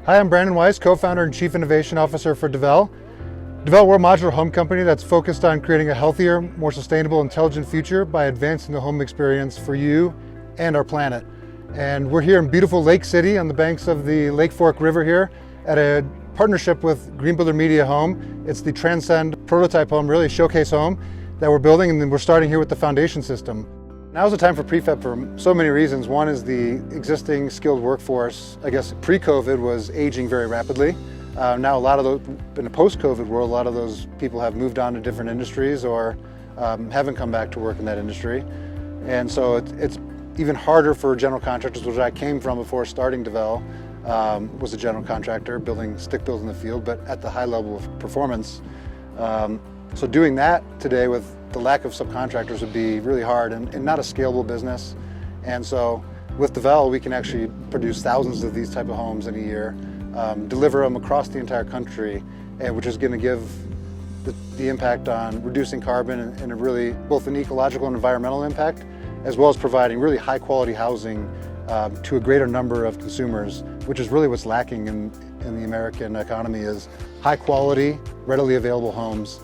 Hi, I'm Brandon Weiss, co-founder and chief innovation officer for Dvele. Dvele, we're a modular home company that's focused on creating a healthier, more sustainable, intelligent future by advancing the home experience for you and our planet. And we're here in beautiful Lake City on the banks of the Lake Fork River here at a partnership with Green Builder Media Home. It's the Transcend prototype home, really a showcase home that we're building, and then we're starting here with the foundation system. Now's the time for prefab for so many reasons. One is the existing skilled workforce, I guess pre-COVID, was aging very rapidly. Now a lot of those, in a post-COVID world, a lot of those people have moved on to different industries or haven't come back to work in that industry. And so it's even harder for general contractors, which I came from before starting Dvele, was a general contractor building stick builds in the field, but at the high level of performance. So doing that today with the lack of subcontractors would be really hard and not a scalable business. And so with Dvele, we can actually produce thousands of these type of homes in a year, deliver them across the entire country, which is going to give the impact on reducing carbon and a really both an ecological and environmental impact, as well as providing really high quality housing to a greater number of consumers, which is really what's lacking in the American economy, is high quality, readily available homes.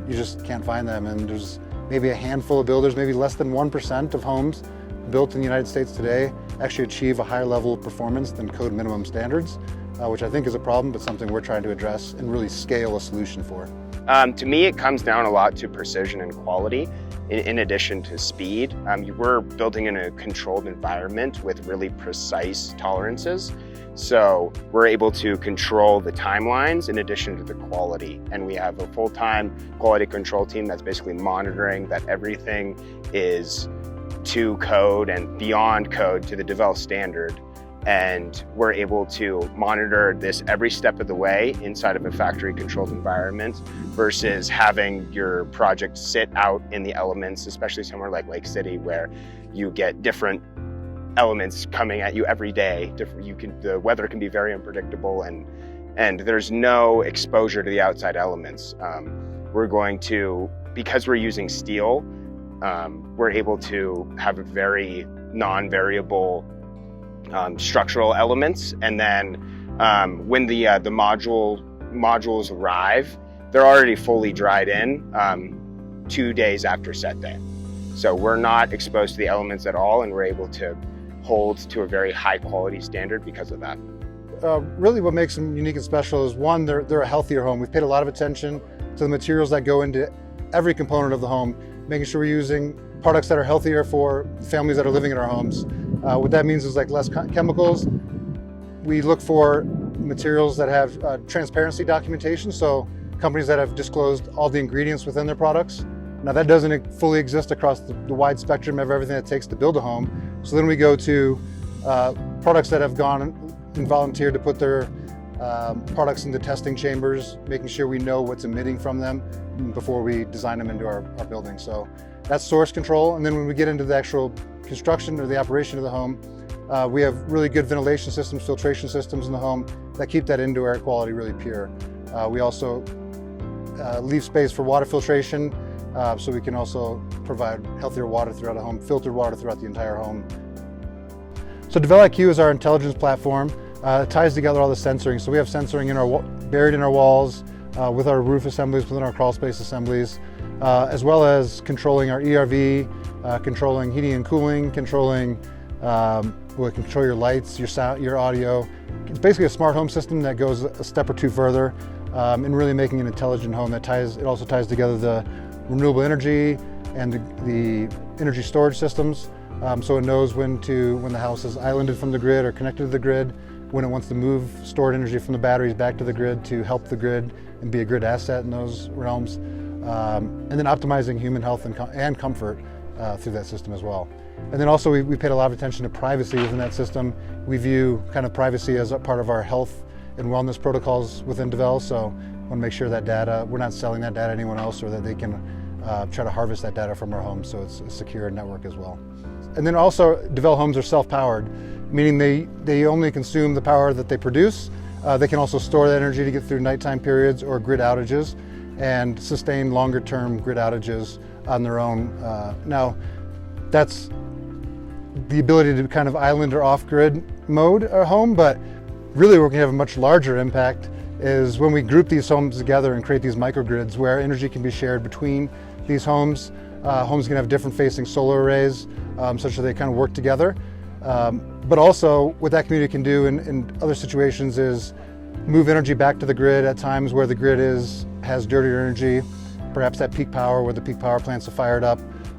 You just can't find them, and there's maybe a handful of builders, maybe less than 1% of homes built in the United States today actually achieve a higher level of performance than code minimum standards, which I think is a problem, but something we're trying to address and really scale a solution for. To me, it comes down a lot to precision and quality, in addition to speed. We're building in a controlled environment with really precise tolerances. So we're able to control the timelines in addition to the quality. And we have a full-time quality control team that's basically monitoring that everything is to code and beyond code to the Dvele standard. And we're able to monitor this every step of the way inside of a factory controlled environment versus having your project sit out in the elements, especially somewhere like Lake City, where you get different elements coming at you every day. The weather can be very unpredictable, and there's no exposure to the outside elements. We're going to, because we're using steel, we're able to have a very non-variable structural elements, and then when the modules arrive, they're already fully dried in 2 days after set day. So we're not exposed to the elements at all, and we're able to hold to a very high quality standard because of that. Really what makes them unique and special is, one, they're a healthier home. We've paid a lot of attention to the materials that go into every component of the home, making sure we're using products that are healthier for families that are living in our homes. What that means is like less chemicals. We look for materials that have transparency documentation, so companies that have disclosed all the ingredients within their products. Now that doesn't fully exist across the wide spectrum of everything it takes to build a home. So then we go to products that have gone and volunteered to put their products into testing chambers, making sure we know what's emitting from them before we design them into our building. So that's source control. And then when we get into the actual construction or the operation of the home, we have really good ventilation systems, filtration systems in the home that keep that indoor air quality really pure. We also leave space for water filtration, so we can also provide healthier water throughout a home, filtered water throughout the entire home. So Dvele IQ is our intelligence platform. It ties together all the sensoring. So we have sensoring buried in our walls, with our roof assemblies, within our crawl space assemblies, as well as controlling our ERV, controlling heating and cooling, controlling, we'll control your lights, your sound, your audio. It's basically a smart home system that goes a step or two further in really making an intelligent home that it also ties together the renewable energy and the energy storage systems, so it knows when the house is islanded from the grid or connected to the grid, when it wants to move stored energy from the batteries back to the grid to help the grid and be a grid asset in those realms, and then optimizing human health and comfort through that system as well. And then also we paid a lot of attention to privacy within that system. We view kind of privacy as a part of our health and wellness protocols within Dvele, so we want to make sure that data, we're not selling that data to anyone else, or that they can try to harvest that data from our homes, so it's a secure network as well. And then also Dvele homes are self-powered, meaning they only consume the power that they produce. They can also store that energy to get through nighttime periods or grid outages and sustain longer term grid outages on their own. Now, that's the ability to kind of island or off-grid mode our home, but Really, we're going to have a much larger impact is when we group these homes together and create these microgrids where energy can be shared between these homes. Homes can have different facing solar arrays such that they kind of work together. But also what that community can do in other situations is move energy back to the grid at times where the grid has dirtier energy, perhaps at peak power where the peak power plants are fired up,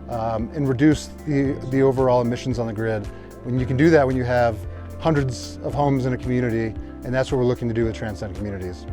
and reduce the overall emissions on the grid. When you can do that when you have hundreds of homes in a community, and that's what we're looking to do with Transcend Communities.